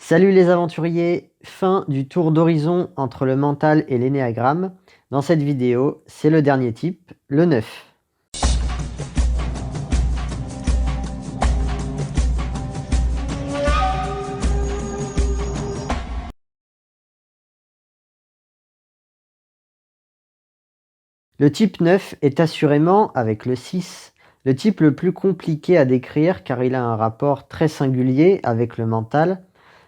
Salut les aventuriers, fin du tour d'horizon entre le mental et l'énéagramme. Dans cette vidéo, c'est le dernier type, le 9. Le type 9 est assurément, avec le 6, le type le plus compliqué à décrire car il a un rapport très singulier avec le mental.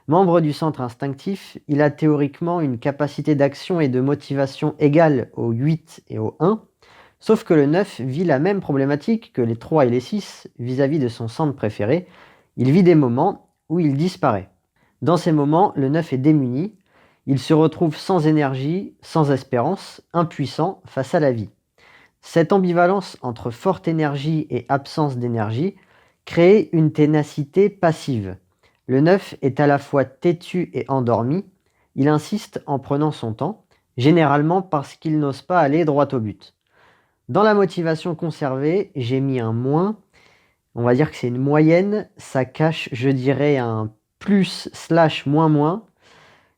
Membre du centre instinctif, il a théoriquement une capacité d'action et de motivation égale au 8 et au 1, sauf que le 9 vit la même problématique que les 3 et les 6 vis-à-vis de son centre préféré. Il vit des moments où il disparaît. Dans ces moments, le 9 est démuni. Il se retrouve sans énergie, sans espérance, impuissant face à la vie. Cette ambivalence entre forte énergie et absence d'énergie crée une ténacité passive. Le 9 est à la fois têtu et endormi. Il insiste en prenant son temps, généralement parce qu'il n'ose pas aller droit au but. Dans la motivation conservée, j'ai mis un moins. On va dire que c'est une moyenne. Ça cache, je dirais, un plus/moins.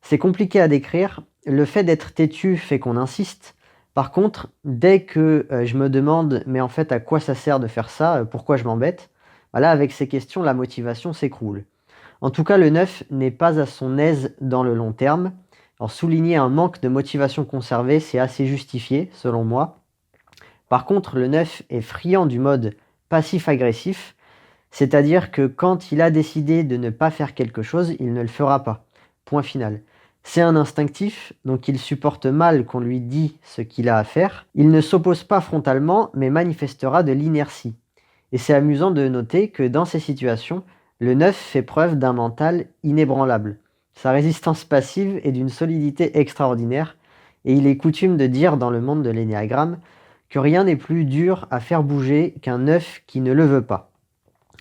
C'est compliqué à décrire. Le fait d'être têtu fait qu'on insiste. Par contre, dès que je me demande, mais en fait, à quoi ça sert de faire ça? Pourquoi je m'embête? Voilà, avec ces questions, la motivation s'écroule. En tout cas, le 9 n'est pas à son aise dans le long terme. Alors, souligner un manque de motivation conservée, c'est assez justifié, selon moi. Par contre, le 9 est friand du mode passif-agressif, c'est-à-dire que quand il a décidé de ne pas faire quelque chose, il ne le fera pas. Point final. C'est un instinctif, donc il supporte mal qu'on lui dise ce qu'il a à faire. Il ne s'oppose pas frontalement, mais manifestera de l'inertie. Et c'est amusant de noter que dans ces situations, le 9 fait preuve d'un mental inébranlable. Sa résistance passive est d'une solidité extraordinaire, et il est coutume de dire dans le monde de l'énéagramme que rien n'est plus dur à faire bouger qu'un 9 qui ne le veut pas.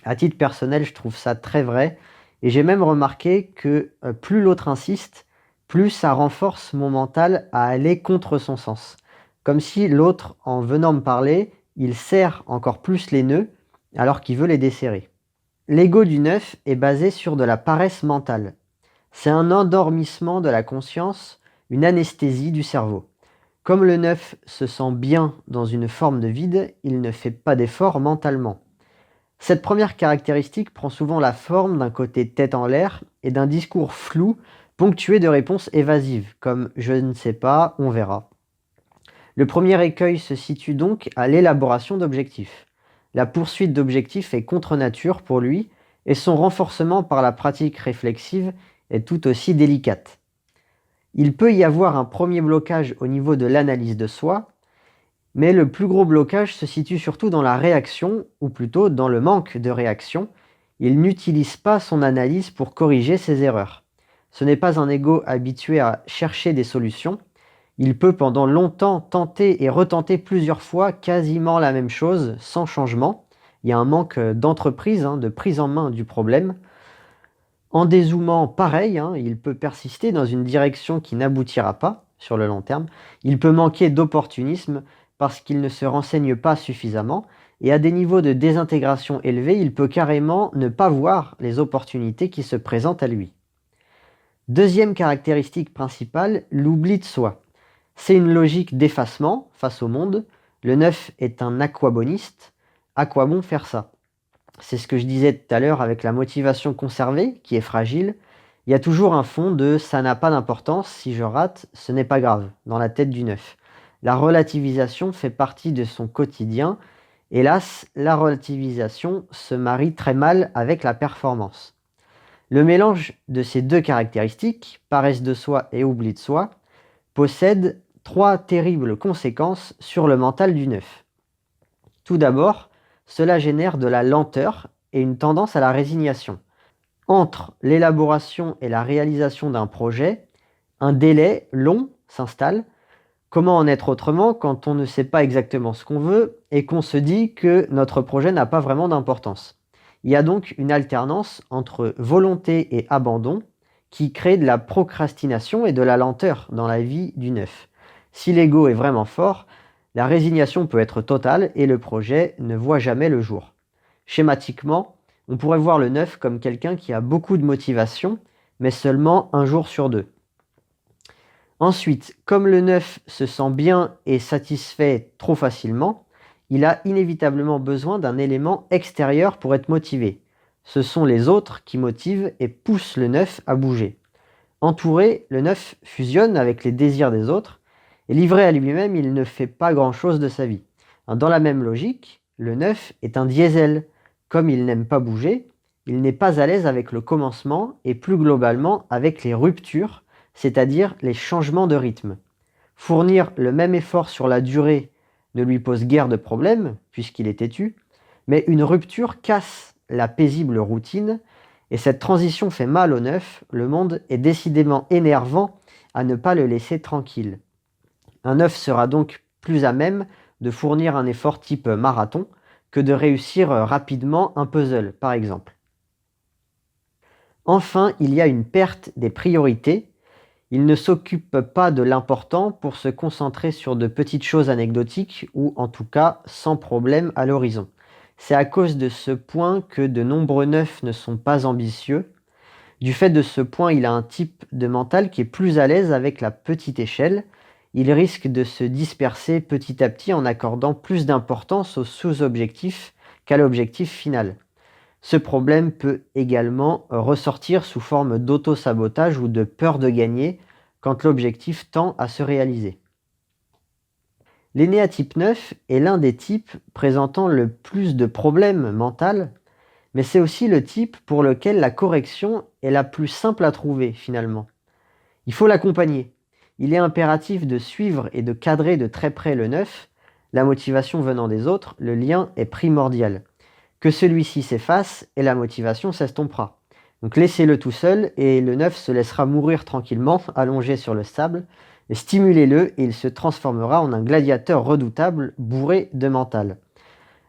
À titre personnel, je trouve ça très vrai, et j'ai même remarqué que plus l'autre insiste, plus ça renforce mon mental à aller contre son sens. Comme si l'autre, en venant me parler, il serre encore plus les nœuds, alors qu'il veut les desserrer. L'ego du 9 est basé sur de la paresse mentale. C'est un endormissement de la conscience, une anesthésie du cerveau. Comme le 9 se sent bien dans une forme de vide, il ne fait pas d'effort mentalement. Cette première caractéristique prend souvent la forme d'un côté tête en l'air et d'un discours flou ponctué de réponses évasives, comme « je ne sais pas, on verra ». Le premier écueil se situe donc à l'élaboration d'objectifs. La poursuite d'objectifs est contre nature pour lui et son renforcement par la pratique réflexive est tout aussi délicate. Il peut y avoir un premier blocage au niveau de l'analyse de soi, mais le plus gros blocage se situe surtout dans la réaction, ou plutôt dans le manque de réaction. Il n'utilise pas son analyse pour corriger ses erreurs. Ce n'est pas un ego habitué à chercher des solutions. Il peut pendant longtemps tenter et retenter plusieurs fois quasiment la même chose sans changement. Il y a un manque d'entreprise, de prise en main du problème. En dézoomant pareil, il peut persister dans une direction qui n'aboutira pas sur le long terme. Il peut manquer d'opportunisme parce qu'il ne se renseigne pas suffisamment. Et à des niveaux de désintégration élevés, il peut carrément ne pas voir les opportunités qui se présentent à lui. Deuxième caractéristique principale, l'oubli de soi. C'est une logique d'effacement face au monde. Le 9 est un aquaboniste. À quoi bon faire ça? C'est ce que je disais tout à l'heure avec la motivation conservée, qui est fragile. Il y a toujours un fond de « ça n'a pas d'importance, si je rate, ce n'est pas grave » dans la tête du 9. La relativisation fait partie de son quotidien. Hélas, la relativisation se marie très mal avec la performance. Le mélange de ces deux caractéristiques, paresse de soi et oubli de soi, possède trois terribles conséquences sur le mental du 9. Tout d'abord, cela génère de la lenteur et une tendance à la résignation. Entre l'élaboration et la réalisation d'un projet, un délai long s'installe. Comment en être autrement quand on ne sait pas exactement ce qu'on veut et qu'on se dit que notre projet n'a pas vraiment d'importance? Il y a donc une alternance entre volonté et abandon qui crée de la procrastination et de la lenteur dans la vie du 9. Si l'ego est vraiment fort, la résignation peut être totale et le projet ne voit jamais le jour. Schématiquement, on pourrait voir le 9 comme quelqu'un qui a beaucoup de motivation, mais seulement un jour sur 2. Ensuite, comme le 9 se sent bien et satisfait trop facilement, il a inévitablement besoin d'un élément extérieur pour être motivé. Ce sont les autres qui motivent et poussent le 9 à bouger. Entouré, le 9 fusionne avec les désirs des autres, et livré à lui-même, il ne fait pas grand-chose de sa vie. Dans la même logique, le 9 est un diesel. Comme il n'aime pas bouger, il n'est pas à l'aise avec le commencement et plus globalement avec les ruptures, c'est-à-dire les changements de rythme. Fournir le même effort sur la durée ne lui pose guère de problème, puisqu'il est têtu, mais une rupture casse la paisible routine, et cette transition fait mal au 9, le monde est décidément énervant à ne pas le laisser tranquille. Un 9 sera donc plus à même de fournir un effort type marathon que de réussir rapidement un puzzle, par exemple. Enfin, il y a une perte des priorités. Il ne s'occupe pas de l'important pour se concentrer sur de petites choses anecdotiques ou en tout cas sans problème à l'horizon. C'est à cause de ce point que de nombreux 9 ne sont pas ambitieux. Du fait de ce point, il a un type de mental qui est plus à l'aise avec la petite échelle. Il risque de se disperser petit à petit en accordant plus d'importance aux sous-objectifs qu'à l'objectif final. Ce problème peut également ressortir sous forme d'auto-sabotage ou de peur de gagner quand l'objectif tend à se réaliser. L'aîné à type 9 est l'un des types présentant le plus de problèmes mentaux, mais c'est aussi le type pour lequel la correction est la plus simple à trouver finalement. Il faut l'accompagner. Il est impératif de suivre et de cadrer de très près le 9. La motivation venant des autres, le lien est primordial. Que celui-ci s'efface et la motivation s'estompera. Donc laissez-le tout seul et le 9 se laissera mourir tranquillement, allongé sur le sable. Et stimulez-le et il se transformera en un gladiateur redoutable, bourré de mental.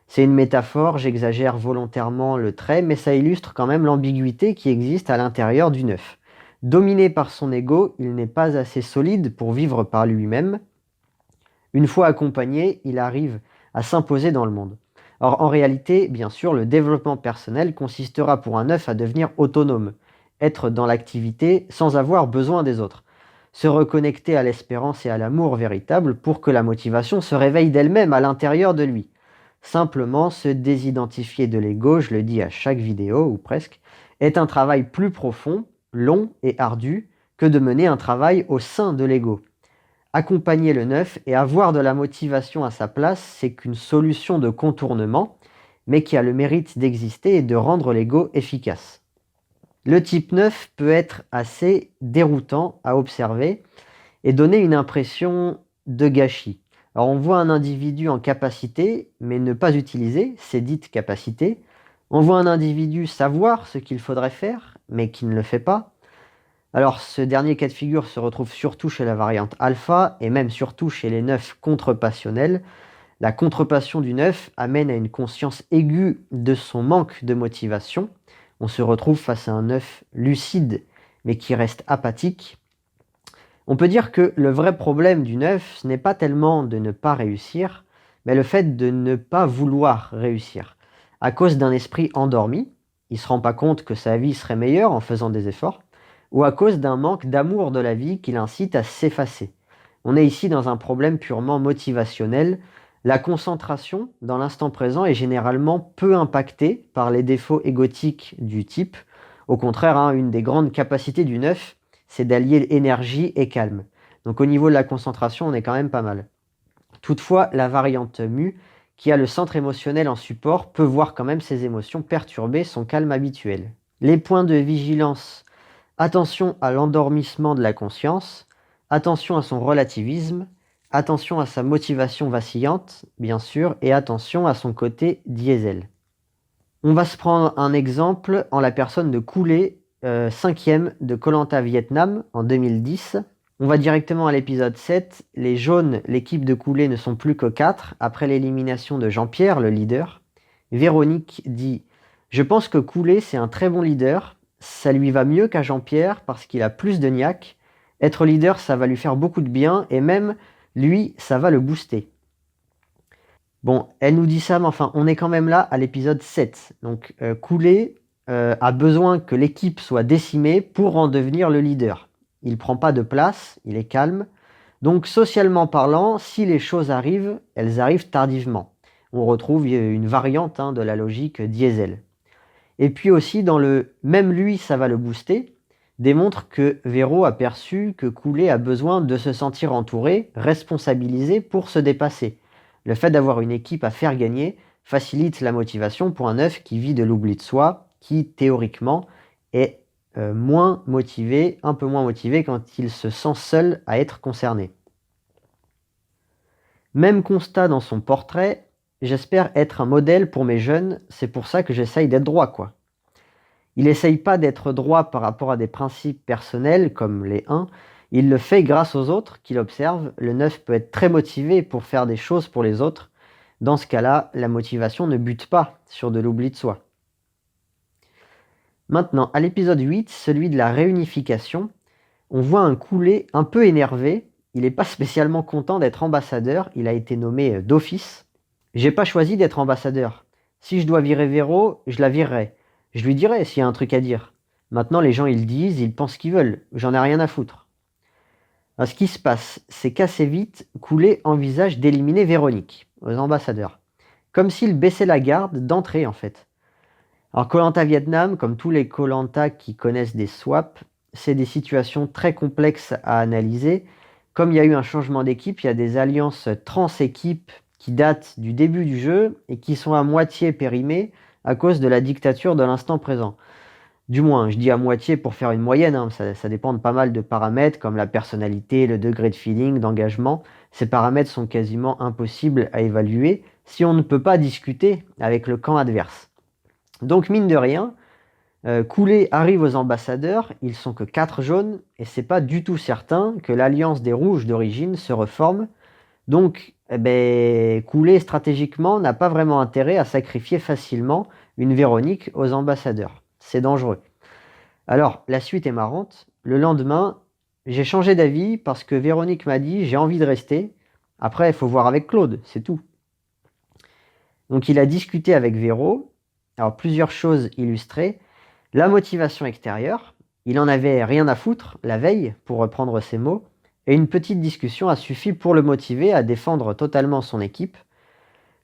C'est une métaphore, j'exagère volontairement le trait, mais ça illustre quand même l'ambiguïté qui existe à l'intérieur du 9. Dominé par son ego, il n'est pas assez solide pour vivre par lui-même. Une fois accompagné, il arrive à s'imposer dans le monde. Or, en réalité, bien sûr, le développement personnel consistera pour un 9 à devenir autonome, être dans l'activité sans avoir besoin des autres, se reconnecter à l'espérance et à l'amour véritable pour que la motivation se réveille d'elle-même à l'intérieur de lui. Simplement se désidentifier de l'ego, je le dis à chaque vidéo, ou presque, est un travail plus profond, long et ardu que de mener un travail au sein de l'ego. Accompagner le 9 et avoir de la motivation à sa place, c'est qu'une solution de contournement, mais qui a le mérite d'exister et de rendre l'ego efficace. Le type 9 peut être assez déroutant à observer et donner une impression de gâchis. Alors on voit un individu en capacité, mais ne pas utiliser ses dites capacités. On voit un individu savoir ce qu'il faudrait faire, mais qui ne le fait pas. Alors ce dernier cas de figure se retrouve surtout chez la variante alpha, et même surtout chez les 9 contre-passionnels. La contre-passion du 9 amène à une conscience aiguë de son manque de motivation. On se retrouve face à un 9 lucide, mais qui reste apathique. On peut dire que le vrai problème du 9, ce n'est pas tellement de ne pas réussir, mais le fait de ne pas vouloir réussir. À cause d'un esprit endormi, il ne se rend pas compte que sa vie serait meilleure en faisant des efforts, ou à cause d'un manque d'amour de la vie qui l'incite à s'effacer. On est ici dans un problème purement motivationnel. La concentration dans l'instant présent est généralement peu impactée par les défauts égotiques du type. Au contraire, une des grandes capacités du 9, c'est d'allier énergie et calme. Donc au niveau de la concentration, on est quand même pas mal. Toutefois, la variante mu, qui a le centre émotionnel en support, peut voir quand même ses émotions perturber son calme habituel. Les points de vigilance: attention à l'endormissement de la conscience, attention à son relativisme, attention à sa motivation vacillante, bien sûr, et attention à son côté diesel. On va se prendre un exemple en la personne de Cooley, 5e de Koh Lanta Vietnam en 2010. On va directement à l'épisode 7. Les jaunes, l'équipe de Cooley, ne sont plus que 4 après l'élimination de Jean-Pierre, le leader. Véronique dit: je pense que Cooley, c'est un très bon leader. Ça lui va mieux qu'à Jean-Pierre parce qu'il a plus de niaque. Être leader, ça va lui faire beaucoup de bien et même lui, ça va le booster. Bon, elle nous dit ça, mais enfin, on est quand même là à l'épisode 7. Donc, Cooley, a besoin que l'équipe soit décimée pour en devenir le leader. Il ne prend pas de place, il est calme. Donc socialement parlant, si les choses arrivent, elles arrivent tardivement. On retrouve une variante de la logique diesel. Et puis aussi dans le « même lui, ça va le booster », démontre que Véro a perçu que Coulet a besoin de se sentir entouré, responsabilisé pour se dépasser. Le fait d'avoir une équipe à faire gagner facilite la motivation pour un œuf qui vit de l'oubli de soi, qui théoriquement est un peu moins motivé quand il se sent seul à être concerné. Même constat dans son portrait, j'espère être un modèle pour mes jeunes, c'est pour ça que j'essaye d'être droit, quoi. Il essaye pas d'être droit par rapport à des principes personnels comme les 1, il le fait grâce aux autres qu'il observe. Le 9 peut être très motivé pour faire des choses pour les autres. Dans ce cas-là, la motivation ne bute pas sur de l'oubli de soi. Maintenant, à l'épisode 8, celui de la réunification, on voit un Coulet un peu énervé. Il n'est pas spécialement content d'être ambassadeur, il a été nommé d'office. J'ai pas choisi d'être ambassadeur. Si je dois virer Véro, je la virerai. Je lui dirai s'il y a un truc à dire. Maintenant, les gens, ils disent, ils pensent ce qu'ils veulent. J'en ai rien à foutre. Alors, ce qui se passe, c'est qu'assez vite, Coulet envisage d'éliminer Véronique aux ambassadeurs. Comme s'il baissait la garde d'entrée, en fait. Alors, Koh-Lanta Vietnam, comme tous les Koh-Lanta qui connaissent des swaps, c'est des situations très complexes à analyser. Comme il y a eu un changement d'équipe, il y a des alliances trans-équipes qui datent du début du jeu et qui sont à moitié périmées à cause de la dictature de l'instant présent. Du moins, je dis à moitié pour faire une moyenne, ça dépend de pas mal de paramètres comme la personnalité, le degré de feeling, d'engagement. Ces paramètres sont quasiment impossibles à évaluer si on ne peut pas discuter avec le camp adverse. Donc mine de rien, Coulet arrive aux ambassadeurs, ils sont que 4 jaunes, et c'est pas du tout certain que l'alliance des rouges d'origine se reforme. Donc, Coulet stratégiquement n'a pas vraiment intérêt à sacrifier facilement une Véronique aux ambassadeurs. C'est dangereux. Alors, la suite est marrante. Le lendemain, j'ai changé d'avis parce que Véronique m'a dit « j'ai envie de rester ». Après, il faut voir avec Claude, c'est tout. Donc, il a discuté avec Véro. Alors, plusieurs choses illustrées. La motivation extérieure. Il en avait rien à foutre la veille, pour reprendre ses mots. Et une petite discussion a suffi pour le motiver à défendre totalement son équipe.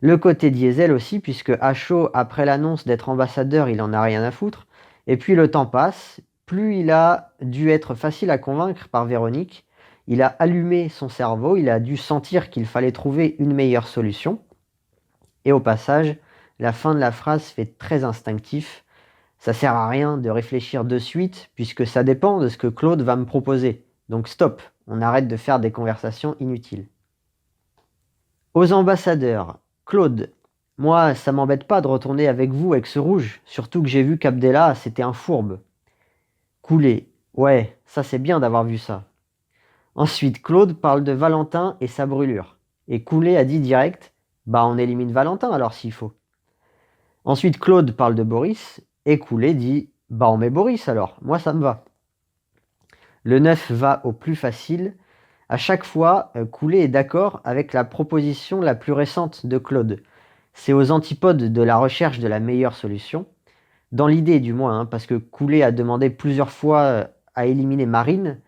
Le côté diesel aussi, puisque à chaud, après l'annonce d'être ambassadeur, il en a rien à foutre. Et puis le temps passe, plus il a dû être facile à convaincre par Véronique, il a allumé son cerveau, il a dû sentir qu'il fallait trouver une meilleure solution. Et au passage, la fin de la phrase fait très instinctif. Ça sert à rien de réfléchir de suite, puisque ça dépend de ce que Claude va me proposer. Donc stop, on arrête de faire des conversations inutiles. Aux ambassadeurs, Claude, moi ça m'embête pas de retourner avec vous avec ce rouge, surtout que j'ai vu qu'Abdella c'était un fourbe. Coulet, ouais, ça c'est bien d'avoir vu ça. Ensuite, Claude parle de Valentin et sa brûlure. Et Coulet a dit direct, bah on élimine Valentin alors s'il faut. Ensuite, Claude parle de Boris, et Coulet dit, bah on met Boris alors, moi ça me va. Le 9 va au plus facile. À chaque fois, Coulet est d'accord avec la proposition la plus récente de Claude. C'est aux antipodes de la recherche de la meilleure solution. Dans l'idée du moins, parce que Coulet a demandé plusieurs fois à éliminer Marine.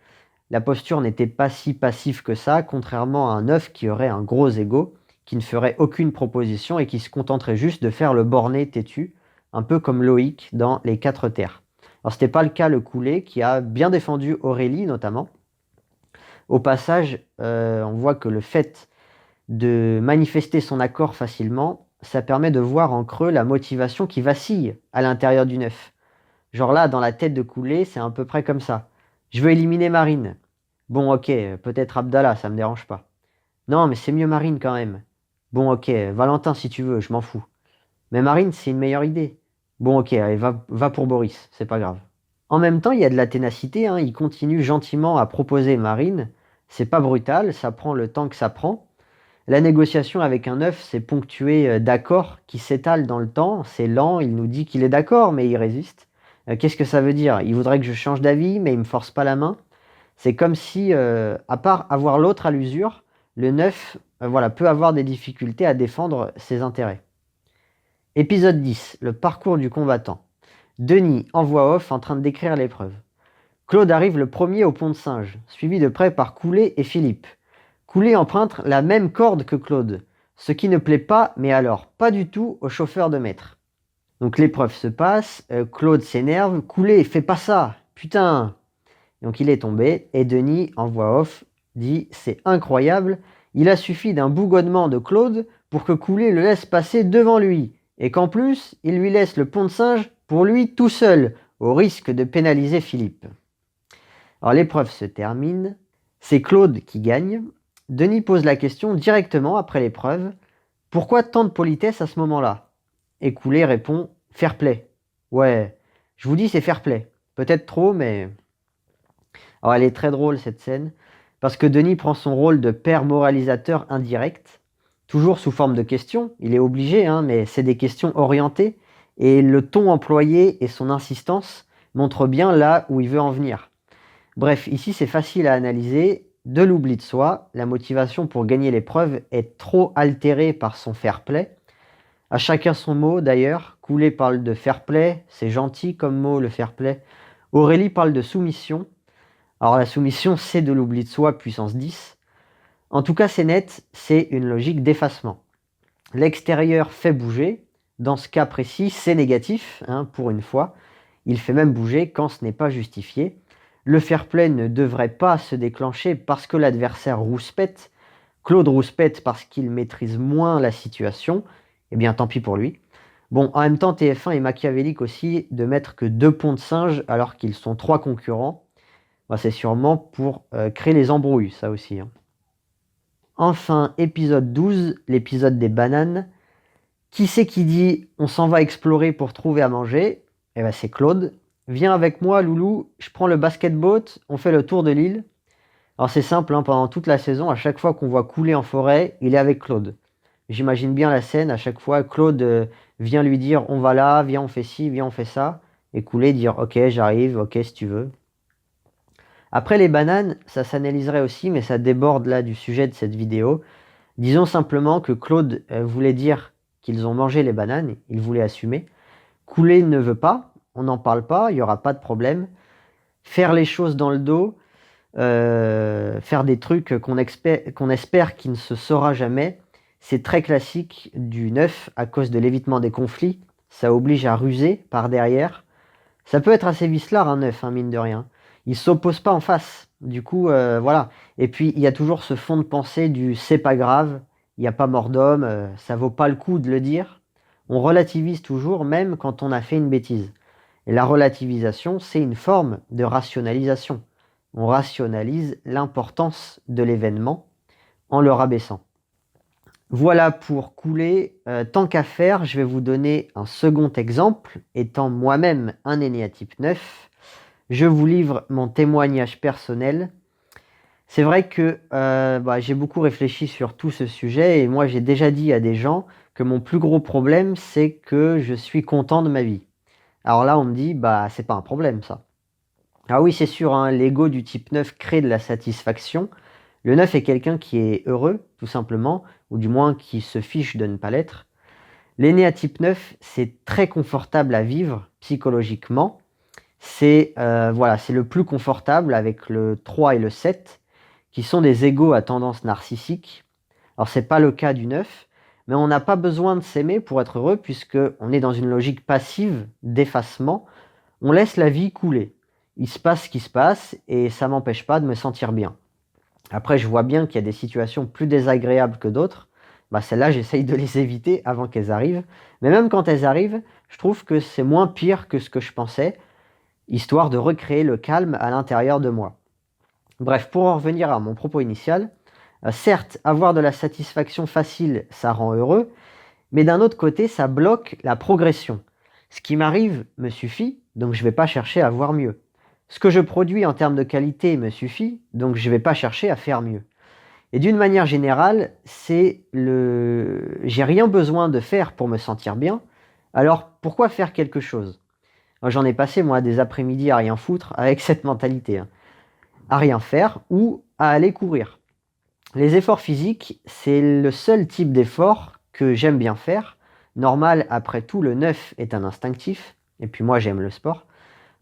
La posture n'était pas si passive que ça, contrairement à un œuf qui aurait un gros ego, qui ne ferait aucune proposition et qui se contenterait juste de faire le borné têtu, un peu comme Loïc dans Les 4 terres. Alors c'était pas le cas le Coulet, qui a bien défendu Aurélie notamment. Au passage, on voit que le fait de manifester son accord facilement, ça permet de voir en creux la motivation qui vacille à l'intérieur du 9. Genre là, dans la tête de Coulet, c'est à peu près comme ça. Je veux éliminer Marine. Bon, ok, peut-être Abdallah, ça me dérange pas. Non, mais c'est mieux Marine quand même. Bon, ok, Valentin si tu veux, je m'en fous. Mais Marine, c'est une meilleure idée. Bon, ok, allez, va pour Boris, c'est pas grave. En même temps, il y a de la ténacité, il continue gentiment à proposer Marine. C'est pas brutal, ça prend le temps que ça prend. La négociation avec un œuf, c'est ponctué d'accords qui s'étalent dans le temps. C'est lent, il nous dit qu'il est d'accord, mais il résiste. Qu'est-ce que ça veut dire? Il voudrait que je change d'avis, mais il me force pas la main. C'est comme si, à part avoir l'autre à l'usure, le 9 peut avoir des difficultés à défendre ses intérêts. Épisode 10, le parcours du combattant. Denis, en voix off, en train de décrire l'épreuve. Claude arrive le premier au pont de singe, suivi de près par Coulet et Philippe. Coulet emprunte la même corde que Claude, ce qui ne plaît pas, mais alors pas du tout, au chauffeur de maître. Donc l'épreuve se passe, Claude s'énerve, Coulet fait pas ça, putain. Donc il est tombé, et Denis, en voix off, dit « C'est incroyable, il a suffi d'un bougonnement de Claude pour que Coulet le laisse passer devant lui, et qu'en plus, il lui laisse le pont de singe pour lui tout seul, au risque de pénaliser Philippe. » Alors l'épreuve se termine, c'est Claude qui gagne. Denis pose la question directement après l'épreuve. Pourquoi tant de politesse à ce moment-là? Et Coulet répond fair play. Ouais, je vous dis c'est fair play. Peut-être trop, mais... Alors elle est très drôle cette scène, parce que Denis prend son rôle de père moralisateur indirect, toujours sous forme de questions. Il est obligé, mais c'est des questions orientées, et le ton employé et son insistance montrent bien là où il veut en venir. Bref, ici c'est facile à analyser. De l'oubli de soi, la motivation pour gagner l'épreuve est trop altérée par son fair play. À chacun son mot d'ailleurs. Coulet parle de fair play, c'est gentil comme mot le fair play. Aurélie parle de soumission. Alors la soumission c'est de l'oubli de soi puissance 10. En tout cas c'est net, c'est une logique d'effacement. L'extérieur fait bouger. Dans ce cas précis c'est négatif, pour une fois. Il fait même bouger quand ce n'est pas justifié. Le fair play ne devrait pas se déclencher parce que l'adversaire rouspète. Claude rouspète parce qu'il maîtrise moins la situation. Eh bien, tant pis pour lui. Bon, en même temps, TF1 est machiavélique aussi de mettre que 2 ponts de singe alors qu'ils sont 3 concurrents. C'est sûrement pour créer les embrouilles, ça aussi. Enfin, épisode 12, l'épisode des bananes. Qui c'est qui dit « on s'en va explorer pour trouver à manger ?» Eh bien, c'est Claude. Viens avec moi, Loulou, je prends le basket-boat, on fait le tour de l'île. Alors c'est simple, pendant toute la saison, à chaque fois qu'on voit Couler en forêt, il est avec Claude. J'imagine bien la scène, à chaque fois, Claude vient lui dire « on va là, viens on fait ci, viens on fait ça ». Et Couler dire « ok, j'arrive, ok si tu veux ». Après les bananes, ça s'analyserait aussi, mais ça déborde là du sujet de cette vidéo. Disons simplement que Claude voulait dire qu'ils ont mangé les bananes, il voulait assumer. Couler ne veut pas. On n'en parle pas, il n'y aura pas de problème. Faire les choses dans le dos, faire des trucs qu'on espère qu'il ne se saura jamais, c'est très classique du neuf à cause de l'évitement des conflits. Ça oblige à ruser par derrière. Ça peut être assez vicelard un neuf, mine de rien. Il ne s'oppose pas en face. Du coup, voilà. Et puis, il y a toujours ce fond de pensée du « c'est pas grave, il n'y a pas mort d'homme, ça vaut pas le coup de le dire ». On relativise toujours, même quand on a fait une bêtise. Et la relativisation, c'est une forme de rationalisation. On rationalise l'importance de l'événement en le rabaissant. Voilà pour Couler. Tant qu'à faire, je vais vous donner un second exemple. Étant moi-même un énéatype 9, je vous livre mon témoignage personnel. C'est vrai que j'ai beaucoup réfléchi sur tout ce sujet et moi j'ai déjà dit à des gens que mon plus gros problème, c'est que je suis content de ma vie. Alors là, on me dit, c'est pas un problème, ça. Ah oui, c'est sûr, l'ego du type 9 crée de la satisfaction. Le 9 est quelqu'un qui est heureux, tout simplement, ou du moins qui se fiche de ne pas l'être. L'aîné à type 9, c'est très confortable à vivre psychologiquement. C'est le plus confortable avec le 3 et le 7, qui sont des égos à tendance narcissique. Alors, c'est pas le cas du 9, mais on n'a pas besoin de s'aimer pour être heureux puisqu'on est dans une logique passive d'effacement. On laisse la vie couler. Il se passe ce qui se passe et ça m'empêche pas de me sentir bien. Après, je vois bien qu'il y a des situations plus désagréables que d'autres. Celles-là, j'essaye de les éviter avant qu'elles arrivent. Mais même quand elles arrivent, je trouve que c'est moins pire que ce que je pensais, histoire de recréer le calme à l'intérieur de moi. Bref, pour en revenir à mon propos initial, certes, avoir de la satisfaction facile, ça rend heureux, mais d'un autre côté, ça bloque la progression. Ce qui m'arrive me suffit, donc je ne vais pas chercher à avoir mieux. Ce que je produis en termes de qualité me suffit, donc je ne vais pas chercher à faire mieux. Et d'une manière générale, j'ai rien besoin de faire pour me sentir bien, alors pourquoi faire quelque chose? J'en ai passé, moi, des après-midi à rien foutre avec cette mentalité. À rien faire ou à aller courir. Les efforts physiques, c'est le seul type d'effort que j'aime bien faire. Normal, après tout, le 9 est un instinctif. Et puis moi, j'aime le sport.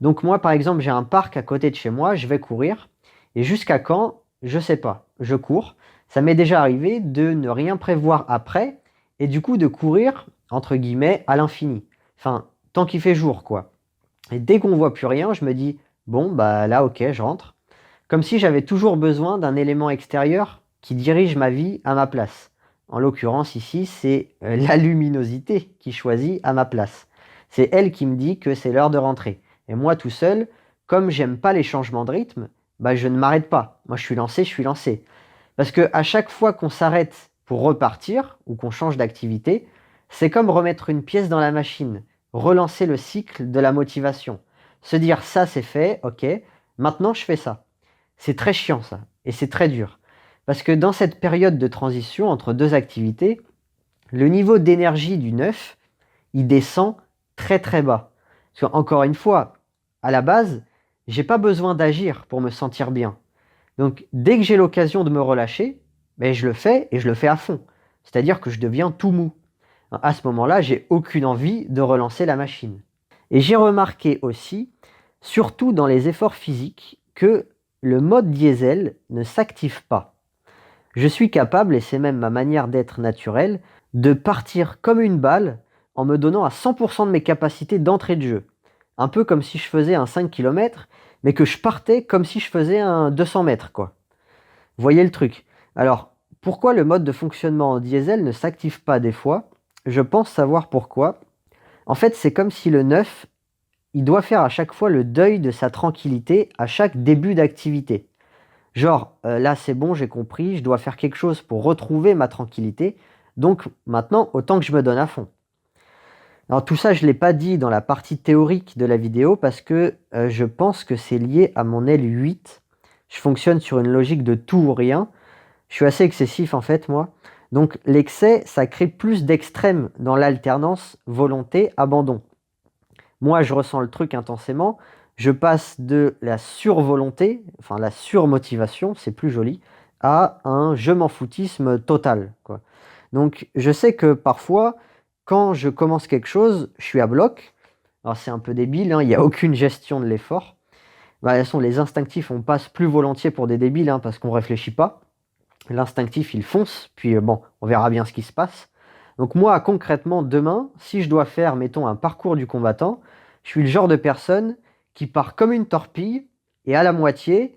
Donc moi, par exemple, j'ai un parc à côté de chez moi, je vais courir. Et jusqu'à quand? Je sais pas. Je cours. Ça m'est déjà arrivé de ne rien prévoir après et du coup de courir, entre guillemets, à l'infini. Enfin, tant qu'il fait jour, quoi. Et dès qu'on voit plus rien, je me dis, bon, bah là, ok, je rentre. Comme si j'avais toujours besoin d'un élément extérieur qui dirige ma vie à ma place. En l'occurrence, ici, c'est la luminosité qui choisit à ma place. C'est elle qui me dit que c'est l'heure de rentrer. Et moi, tout seul, comme j'aime pas les changements de rythme, bah, je ne m'arrête pas. Moi, je suis lancé, je suis lancé. Parce que à chaque fois qu'on s'arrête pour repartir ou qu'on change d'activité, c'est comme remettre une pièce dans la machine, relancer le cycle de la motivation. Se dire ça c'est fait, ok, maintenant je fais ça. C'est très chiant ça, et c'est très dur. Parce que dans cette période de transition entre deux activités, le niveau d'énergie du neuf, il descend très très bas. Parce qu'encore une fois, à la base, j'ai pas besoin d'agir pour me sentir bien. Donc, dès que j'ai l'occasion de me relâcher, ben, je le fais et je le fais à fond. C'est-à-dire que je deviens tout mou. À ce moment-là, j'ai aucune envie de relancer la machine. Et j'ai remarqué aussi, surtout dans les efforts physiques, que le mode diesel ne s'active pas. Je suis capable, et c'est même ma manière d'être naturelle, de partir comme une balle en me donnant à 100% de mes capacités d'entrée de jeu. Un peu comme si je faisais un 5 km, mais que je partais comme si je faisais un 200 mètres, quoi. Vous voyez le truc? Alors, pourquoi le mode de fonctionnement en diesel ne s'active pas des fois? Je pense savoir pourquoi. En fait, c'est comme si le neuf, il doit faire à chaque fois le deuil de sa tranquillité à chaque début d'activité. Genre, là c'est bon, j'ai compris, je dois faire quelque chose pour retrouver ma tranquillité, donc maintenant, autant que je me donne à fond. Alors tout ça, je ne l'ai pas dit dans la partie théorique de la vidéo parce que je pense que c'est lié à mon L8. Je fonctionne sur une logique de tout ou rien. Je suis assez excessif en fait, moi. Donc l'excès, ça crée plus d'extrêmes dans l'alternance volonté-abandon. Moi, je ressens le truc intensément. Je passe de la survolonté, enfin la surmotivation, c'est plus joli, à un je m'en foutisme total, quoi. Donc je sais que parfois, quand je commence quelque chose, je suis à bloc. Alors c'est un peu débile, hein, il n'y a aucune gestion de l'effort. Bah, de toute façon, les instinctifs, on passe plus volontiers pour des débiles, hein, parce qu'on ne réfléchit pas. L'instinctif, il fonce, puis bon, on verra bien ce qui se passe. Donc moi, concrètement, demain, si je dois faire, mettons, un parcours du combattant, je suis le genre de personne qui part comme une torpille, et à la moitié,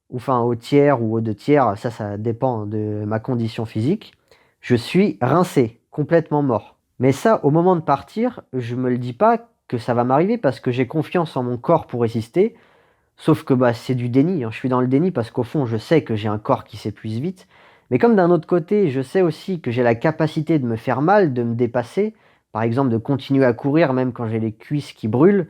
ou enfin au tiers ou aux deux tiers, ça dépend de ma condition physique, je suis rincé, complètement mort. Mais ça, au moment de partir, je me le dis pas que ça va m'arriver parce que j'ai confiance en mon corps pour résister. Sauf que bah, c'est du déni, hein. Je suis dans le déni parce qu'au fond, je sais que j'ai un corps qui s'épuise vite. Mais comme d'un autre côté, je sais aussi que j'ai la capacité de me faire mal, de me dépasser, par exemple de continuer à courir même quand j'ai les cuisses qui brûlent,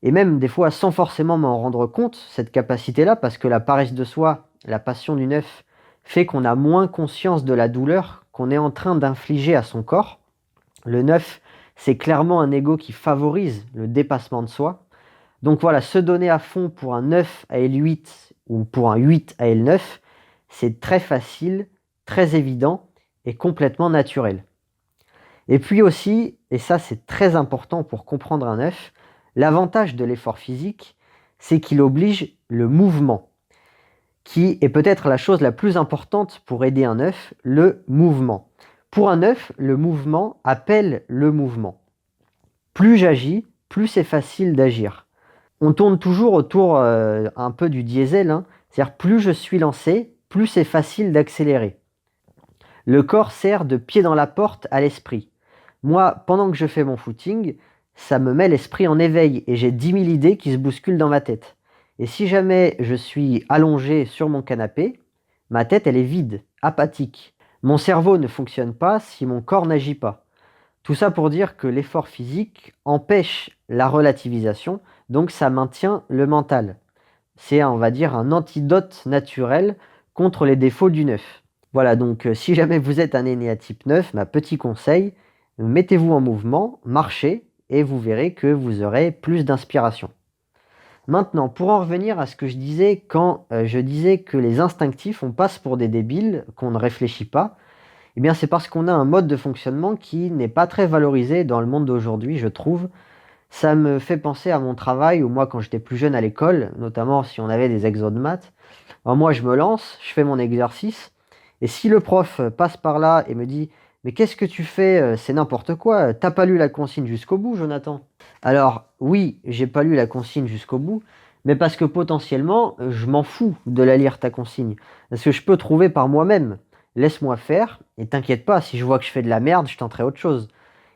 et même des fois sans forcément m'en rendre compte, cette capacité-là, parce que la paresse de soi, la passion du neuf, fait qu'on a moins conscience de la douleur qu'on est en train d'infliger à son corps. Le neuf, c'est clairement un ego qui favorise le dépassement de soi. Donc voilà, se donner à fond pour un 9 à L8 ou pour un 8 à L9, c'est très facile, très évident et complètement naturel. Et puis aussi, et ça c'est très important pour comprendre un 9, l'avantage de l'effort physique, c'est qu'il oblige le mouvement, qui est peut-être la chose la plus importante pour aider un 9, le mouvement. Pour un 9, le mouvement appelle le mouvement. Plus j'agis, plus c'est facile d'agir. On tourne toujours autour un peu du diesel, hein. C'est-à-dire plus je suis lancé, plus c'est facile d'accélérer. Le corps sert de pied dans la porte à l'esprit. Moi, pendant que je fais mon footing, ça me met l'esprit en éveil et j'ai 10 000 idées qui se bousculent dans ma tête. Et si jamais je suis allongé sur mon canapé, ma tête elle est vide, apathique. Mon cerveau ne fonctionne pas si mon corps n'agit pas. Tout ça pour dire que l'effort physique empêche la relativisation, donc ça maintient le mental. C'est, on va dire, un antidote naturel contre les défauts du neuf. Voilà, donc si jamais vous êtes un énéatype 9, ma petit conseil, mettez-vous en mouvement, marchez, et vous verrez que vous aurez plus d'inspiration. Maintenant, pour en revenir à ce que je disais quand je disais que les instinctifs, on passe pour des débiles, qu'on ne réfléchit pas, eh bien c'est parce qu'on a un mode de fonctionnement qui n'est pas très valorisé dans le monde d'aujourd'hui, je trouve. Ça me fait penser à mon travail ou moi quand j'étais plus jeune à l'école, notamment si on avait des exos de maths. Alors moi je me lance, je fais mon exercice et si le prof passe par là et me dit: «Mais qu'est-ce que tu fais? C'est n'importe quoi, tu pas lu la consigne jusqu'au bout, Jonathan». Alors oui, j'ai pas lu la consigne jusqu'au bout, mais parce que potentiellement, je m'en fous de la lire ta consigne. Parce que je peux trouver par moi-même. Laisse-moi faire et t'inquiète pas, si je vois que je fais de la merde, je tenterai autre chose.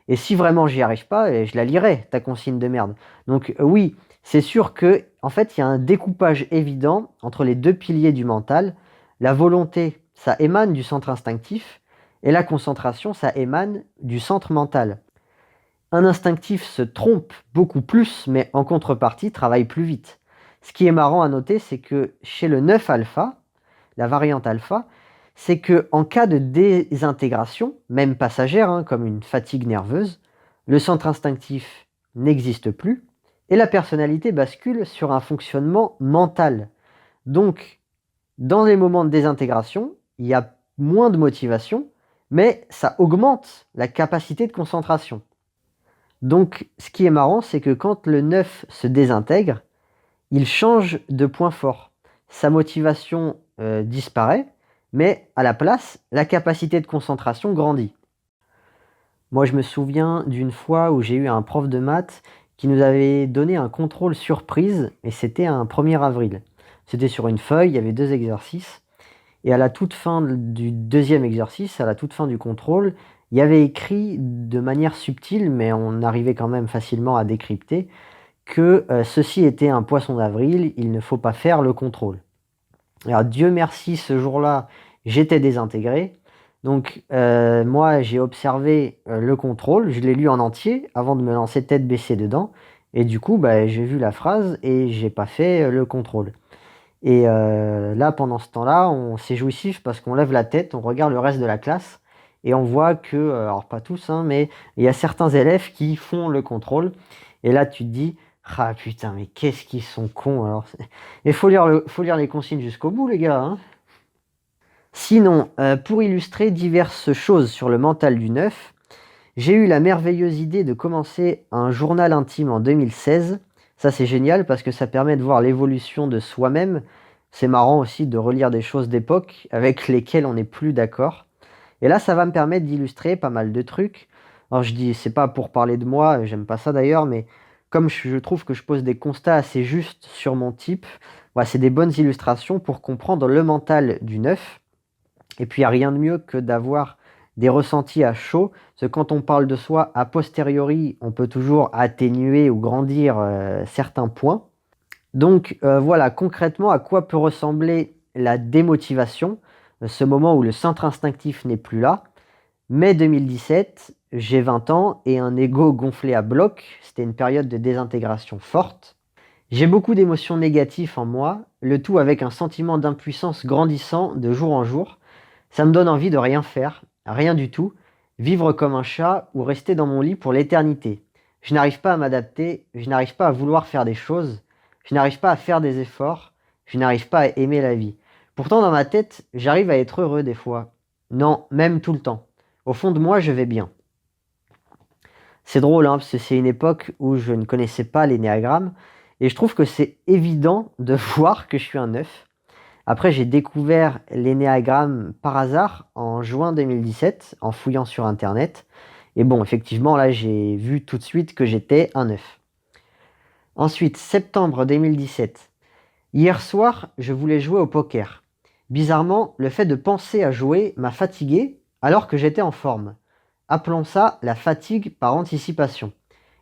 Et si vraiment j'y arrive pas, je la lirai, ta consigne de merde. Donc oui, c'est sûr que en fait, il y a un découpage évident entre les deux piliers du mental. La volonté, ça émane du centre instinctif, et la concentration, ça émane du centre mental. Un instinctif se trompe beaucoup plus, mais en contrepartie travaille plus vite. Ce qui est marrant à noter, c'est que chez le 9 alpha, la variante alpha, c'est que en cas de désintégration, même passagère, hein, comme une fatigue nerveuse, le centre instinctif n'existe plus et la personnalité bascule sur un fonctionnement mental. Donc, dans les moments de désintégration, il y a moins de motivation, mais ça augmente la capacité de concentration. Donc, ce qui est marrant, c'est que quand le 9 se désintègre, il change de point fort. Sa motivation disparaît, mais à la place, la capacité de concentration grandit. Moi, je me souviens d'une fois où j'ai eu un prof de maths qui nous avait donné un contrôle surprise, et c'était un 1er avril. C'était sur une feuille, il y avait 2 exercices, et à la toute fin du 2e exercice, à la toute fin du contrôle, il y avait écrit de manière subtile, mais on arrivait quand même facilement à décrypter, que ceci était un poisson d'avril, il ne faut pas faire le contrôle. Alors Dieu merci, ce jour-là, j'étais désintégré. Donc moi, j'ai observé le contrôle, je l'ai lu en entier avant de me lancer tête baissée dedans. Et du coup, bah, j'ai vu la phrase et j'ai pas fait le contrôle. Et là, pendant ce temps-là, c'est jouissif parce qu'on lève la tête, on regarde le reste de la classe et on voit que, alors pas tous, hein, mais il y a certains élèves qui font le contrôle. Et là, tu te dis, ah putain, mais qu'est-ce qu'ils sont cons alors. Il faut lire les consignes jusqu'au bout, les gars, hein. Sinon, pour illustrer diverses choses sur le mental du 9, j'ai eu la merveilleuse idée de commencer un journal intime en 2016. Ça, c'est génial parce que ça permet de voir l'évolution de soi-même. C'est marrant aussi de relire des choses d'époque avec lesquelles on n'est plus d'accord. Et là, ça va me permettre d'illustrer pas mal de trucs. Alors je dis, c'est pas pour parler de moi, j'aime pas ça d'ailleurs, mais comme je trouve que je pose des constats assez justes sur mon type, voilà, c'est des bonnes illustrations pour comprendre le mental du 9. Et puis il n'y a rien de mieux que d'avoir des ressentis à chaud, parce que quand on parle de soi a posteriori, on peut toujours atténuer ou grandir certains points. Donc voilà, concrètement, à quoi peut ressembler la démotivation, ce moment où le centre instinctif n'est plus là. Mai 2017, j'ai 20 ans et un ego gonflé à bloc, c'était une période de désintégration forte. J'ai beaucoup d'émotions négatives en moi, le tout avec un sentiment d'impuissance grandissant de jour en jour. Ça me donne envie de rien faire, rien du tout, vivre comme un chat ou rester dans mon lit pour l'éternité. Je n'arrive pas à m'adapter, je n'arrive pas à vouloir faire des choses, je n'arrive pas à faire des efforts, je n'arrive pas à aimer la vie. Pourtant dans ma tête, j'arrive à être heureux des fois. Non, même tout le temps. Au fond de moi, je vais bien. C'est drôle, hein, parce que c'est une époque où je ne connaissais pas l'énéagramme, et je trouve que c'est évident de voir que je suis un 9. Après, j'ai découvert l'énéagramme par hasard en juin 2017, en fouillant sur internet. Et bon, effectivement, là, j'ai vu tout de suite que j'étais un 9. Ensuite, septembre 2017. Hier soir, je voulais jouer au poker. Bizarrement, le fait de penser à jouer m'a fatigué alors que j'étais en forme. Appelons ça la fatigue par anticipation.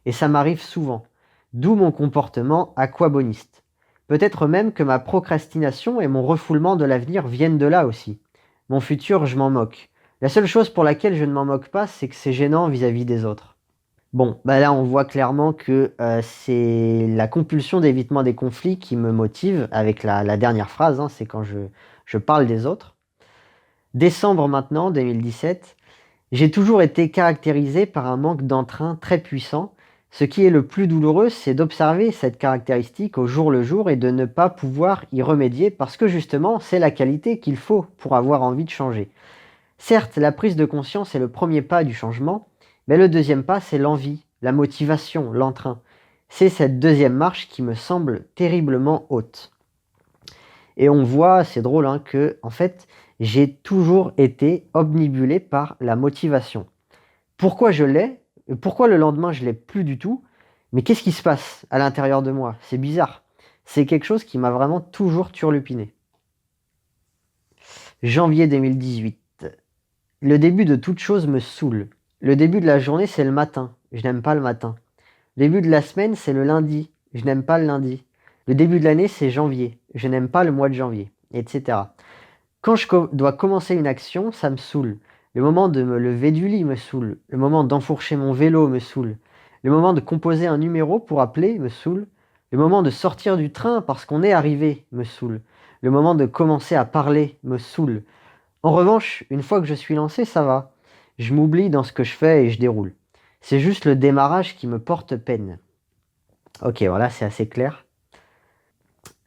Et ça m'arrive souvent. D'où mon comportement aquaboniste. Peut-être même que ma procrastination et mon refoulement de l'avenir viennent de là aussi. Mon futur, je m'en moque. La seule chose pour laquelle je ne m'en moque pas, c'est que c'est gênant vis-à-vis des autres. Bon, bah là on voit clairement que c'est la compulsion d'évitement des conflits qui me motive, avec la dernière phrase, hein, c'est quand je parle des autres. Décembre maintenant, 2017, j'ai toujours été caractérisé par un manque d'entrain très puissant. Ce qui est le plus douloureux, c'est d'observer cette caractéristique au jour le jour et de ne pas pouvoir y remédier parce que justement, c'est la qualité qu'il faut pour avoir envie de changer. Certes, la prise de conscience est le premier pas du changement, mais le deuxième pas, c'est l'envie, la motivation, l'entrain. C'est cette deuxième marche qui me semble terriblement haute. Et on voit, c'est drôle, hein, que en fait, j'ai toujours été obnubilé par la motivation. Pourquoi je l'ai? Pourquoi le lendemain je l'ai plus du tout? Mais qu'est-ce qui se passe à l'intérieur de moi? C'est bizarre. C'est quelque chose qui m'a vraiment toujours turlupiné. Janvier 2018. Le début de toute chose me saoule. Le début de la journée, c'est le matin. Je n'aime pas le matin. Le début de la semaine, c'est le lundi. Je n'aime pas le lundi. Le début de l'année, c'est janvier. Je n'aime pas le mois de janvier, etc. Quand je dois commencer une action, ça me saoule. Le moment de me lever du lit me saoule. Le moment d'enfourcher mon vélo me saoule. Le moment de composer un numéro pour appeler me saoule. Le moment de sortir du train parce qu'on est arrivé me saoule. Le moment de commencer à parler me saoule. En revanche, une fois que je suis lancé, ça va. Je m'oublie dans ce que je fais et je déroule. C'est juste le démarrage qui me porte peine. Ok, voilà, c'est assez clair.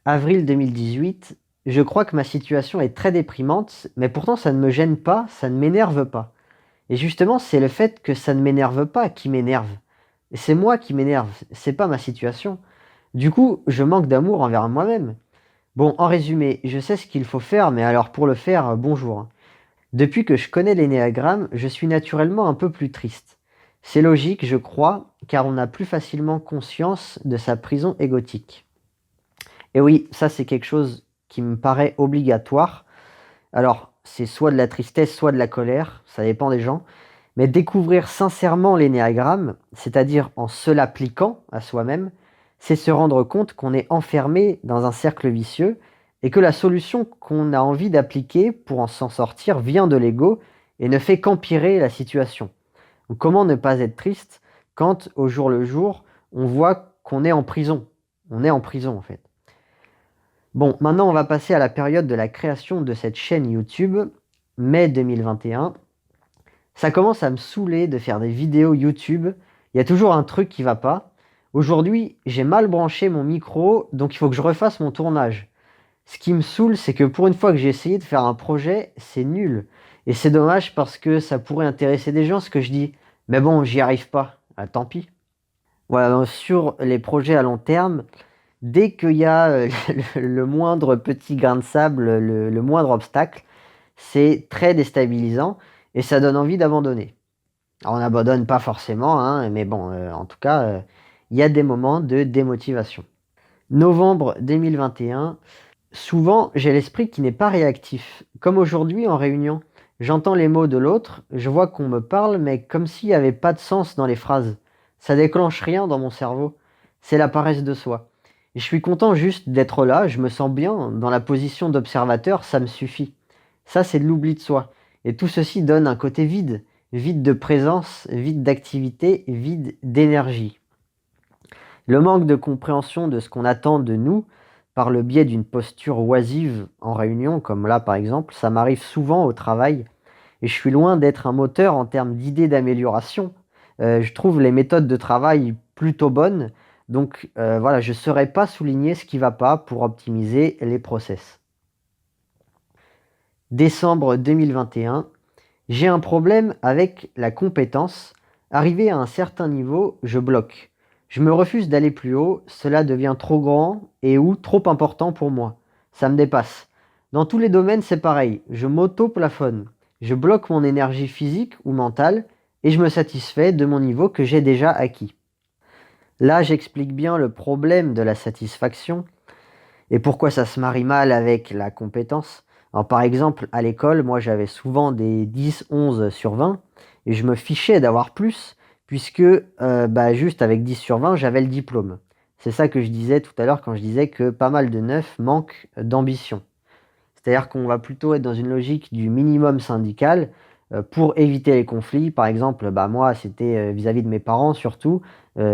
Avril 2018, je crois que ma situation est très déprimante, mais pourtant ça ne me gêne pas, ça ne m'énerve pas. Et justement, c'est le fait que ça ne m'énerve pas qui m'énerve. Et c'est moi qui m'énerve, c'est pas ma situation. Du coup, je manque d'amour envers moi-même. Bon, en résumé, je sais ce qu'il faut faire, mais alors pour le faire, bonjour. Depuis que je connais l'énéagramme, je suis naturellement un peu plus triste. C'est logique, je crois, car on a plus facilement conscience de sa prison égotique. Et oui, ça c'est quelque chose qui me paraît obligatoire. Alors, c'est soit de la tristesse, soit de la colère, ça dépend des gens. Mais découvrir sincèrement l'énéagramme, c'est-à-dire en se l'appliquant à soi-même, c'est se rendre compte qu'on est enfermé dans un cercle vicieux et que la solution qu'on a envie d'appliquer pour s'en sortir vient de l'ego et ne fait qu'empirer la situation. Donc, comment ne pas être triste quand, au jour le jour, on voit qu'on est en prison? On est en prison en fait. Bon, maintenant on va passer à la période de la création de cette chaîne YouTube, mai 2021. Ça commence à me saouler de faire des vidéos YouTube. Il y a toujours un truc qui va pas. Aujourd'hui, j'ai mal branché mon micro, donc il faut que je refasse mon tournage. Ce qui me saoule, c'est que pour une fois que j'ai essayé de faire un projet, c'est nul. Et c'est dommage parce que ça pourrait intéresser des gens ce que je dis. Mais bon, j'y arrive pas. Ah, tant pis. Voilà, donc sur les projets à long terme, dès qu'il y a le moindre petit grain de sable, le moindre obstacle, c'est très déstabilisant et ça donne envie d'abandonner. Alors, on n'abandonne pas forcément, hein, mais bon, en tout cas, il y a des moments de démotivation. Novembre 2021, souvent j'ai l'esprit qui n'est pas réactif. Comme aujourd'hui en réunion, j'entends les mots de l'autre, je vois qu'on me parle, mais comme s'il n'y avait pas de sens dans les phrases. Ça déclenche rien dans mon cerveau. C'est la paresse de soi. Je suis content juste d'être là, je me sens bien, dans la position d'observateur, ça me suffit. Ça, c'est de l'oubli de soi. Et tout ceci donne un côté vide, vide de présence, vide d'activité, vide d'énergie. Le manque de compréhension de ce qu'on attend de nous, par le biais d'une posture oisive en réunion, comme là par exemple, ça m'arrive souvent au travail, et je suis loin d'être un moteur en termes d'idées d'amélioration. Je trouve les méthodes de travail plutôt bonnes, donc voilà, je ne saurais pas souligner ce qui ne va pas pour optimiser les process. Décembre 2021, j'ai un problème avec la compétence. Arrivé à un certain niveau, je bloque. Je me refuse d'aller plus haut, cela devient trop grand et ou trop important pour moi. Ça me dépasse. Dans tous les domaines, c'est pareil. Je m'auto-plafonne. Je bloque mon énergie physique ou mentale et je me satisfais de mon niveau que j'ai déjà acquis. Là, j'explique bien le problème de la satisfaction et pourquoi ça se marie mal avec la compétence. Alors, par exemple, à l'école, moi j'avais souvent des 10, 11 sur 20 et je me fichais d'avoir plus puisque juste avec 10 sur 20, j'avais le diplôme. C'est ça que je disais tout à l'heure quand je disais que pas mal de neufs manquent d'ambition. C'est-à-dire qu'on va plutôt être dans une logique du minimum syndical pour éviter les conflits. Par exemple, moi, c'était vis-à-vis de mes parents surtout.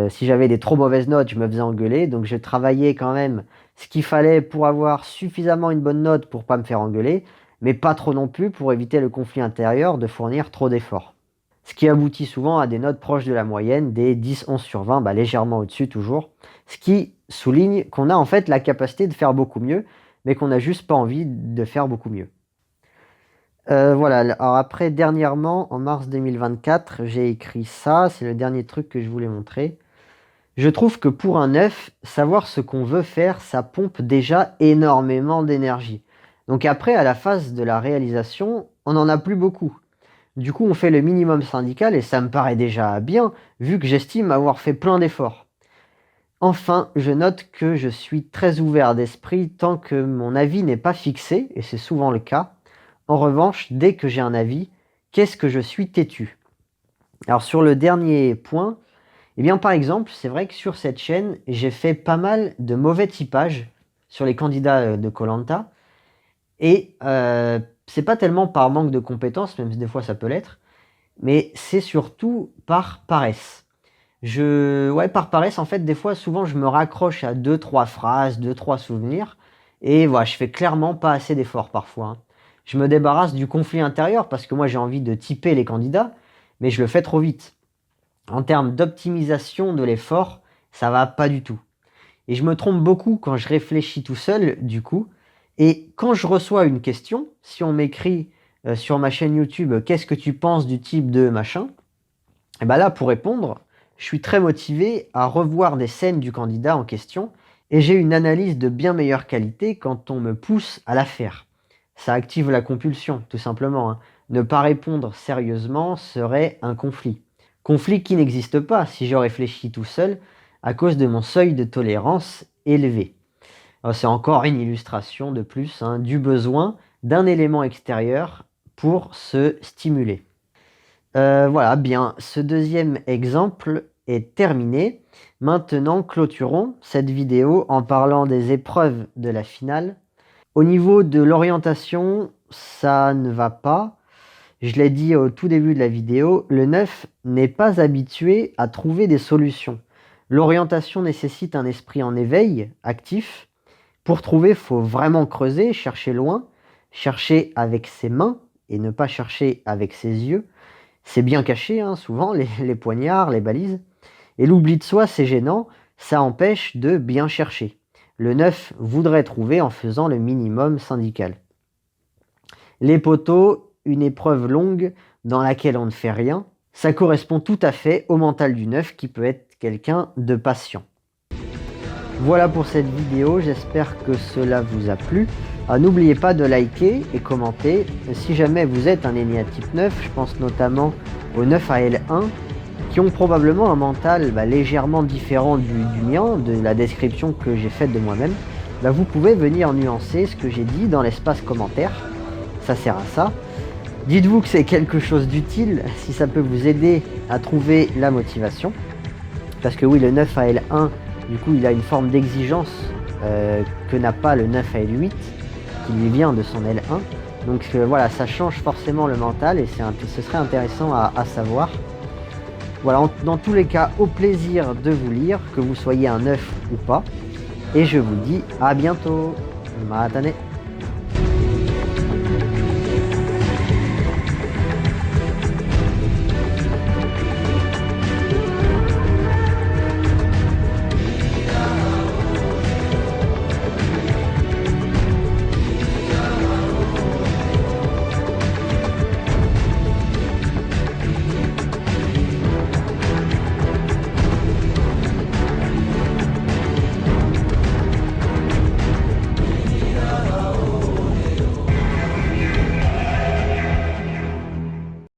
Si j'avais des trop mauvaises notes, je me faisais engueuler. Donc, je travaillais quand même ce qu'il fallait pour avoir suffisamment une bonne note pour pas me faire engueuler, mais pas trop non plus pour éviter le conflit intérieur de fournir trop d'efforts. Ce qui aboutit souvent à des notes proches de la moyenne, des 10, 11 sur 20, légèrement au-dessus toujours. Ce qui souligne qu'on a en fait la capacité de faire beaucoup mieux, mais qu'on n'a juste pas envie de faire beaucoup mieux. Voilà, alors après, dernièrement, en mars 2024, j'ai écrit ça, c'est le dernier truc que je voulais montrer. Je trouve que pour un 9, savoir ce qu'on veut faire, ça pompe déjà énormément d'énergie. Donc après, à la phase de la réalisation, on n'en a plus beaucoup. Du coup, on fait le minimum syndical et ça me paraît déjà bien, vu que j'estime avoir fait plein d'efforts. Enfin, je note que je suis très ouvert d'esprit tant que mon avis n'est pas fixé, et c'est souvent le cas. En revanche, dès que j'ai un avis, qu'est-ce que je suis têtu. Alors sur le dernier point, eh bien par exemple, c'est vrai que sur cette chaîne, j'ai fait pas mal de mauvais typages sur les candidats de koh Lanta. Et c'est pas tellement par manque de compétences, même si des fois ça peut l'être, mais c'est surtout par paresse. Ouais, par paresse, en fait, des fois, souvent, je me raccroche à 2-3 phrases, 2-3 souvenirs, et voilà, je fais clairement pas assez d'efforts parfois, hein. Je me débarrasse du conflit intérieur parce que moi, j'ai envie de typer les candidats, mais je le fais trop vite. En termes d'optimisation de l'effort, ça va pas du tout. Et je me trompe beaucoup quand je réfléchis tout seul, du coup. Et quand je reçois une question, si on m'écrit sur ma chaîne YouTube, qu'est-ce que tu penses du type de machin? Et bien là, pour répondre, je suis très motivé à revoir des scènes du candidat en question et j'ai une analyse de bien meilleure qualité quand on me pousse à la faire. Ça active la compulsion, tout simplement, hein. Ne pas répondre sérieusement serait un conflit. Conflit qui n'existe pas si je réfléchis tout seul à cause de mon seuil de tolérance élevé. C'est encore une illustration de plus, hein, du besoin d'un élément extérieur pour se stimuler. Voilà, bien, ce deuxième exemple est terminé. Maintenant, clôturons cette vidéo en parlant des épreuves de la finale. Au niveau de l'orientation, ça ne va pas. Je l'ai dit au tout début de la vidéo, le 9 n'est pas habitué à trouver des solutions. L'orientation nécessite un esprit en éveil, actif. Pour trouver, il faut vraiment creuser, chercher loin, chercher avec ses mains et ne pas chercher avec ses yeux. C'est bien caché, hein, souvent, les poignards, les balises. Et l'oubli de soi, c'est gênant, ça empêche de bien chercher. Le 9 voudrait trouver en faisant le minimum syndical. Les poteaux, une épreuve longue dans laquelle on ne fait rien, ça correspond tout à fait au mental du 9 qui peut être quelqu'un de patient. Voilà pour cette vidéo, j'espère que cela vous a plu. N'oubliez pas de liker et commenter. Si jamais vous êtes un Enya type 9, je pense notamment aux 9 à L1, qui ont probablement un mental légèrement différent du mien, de la description que j'ai faite de moi-même, vous pouvez venir nuancer ce que j'ai dit dans l'espace commentaire. Ça sert à ça. Dites-vous que c'est quelque chose d'utile, si ça peut vous aider à trouver la motivation. Parce que oui, le 9 à L1, du coup, il a une forme d'exigence que n'a pas le 9 à L8, qui lui vient de son L1. Donc voilà, ça change forcément le mental et ce serait intéressant à savoir. Voilà, dans tous les cas, au plaisir de vous lire, que vous soyez un 9 ou pas. Et je vous dis à bientôt. Matane.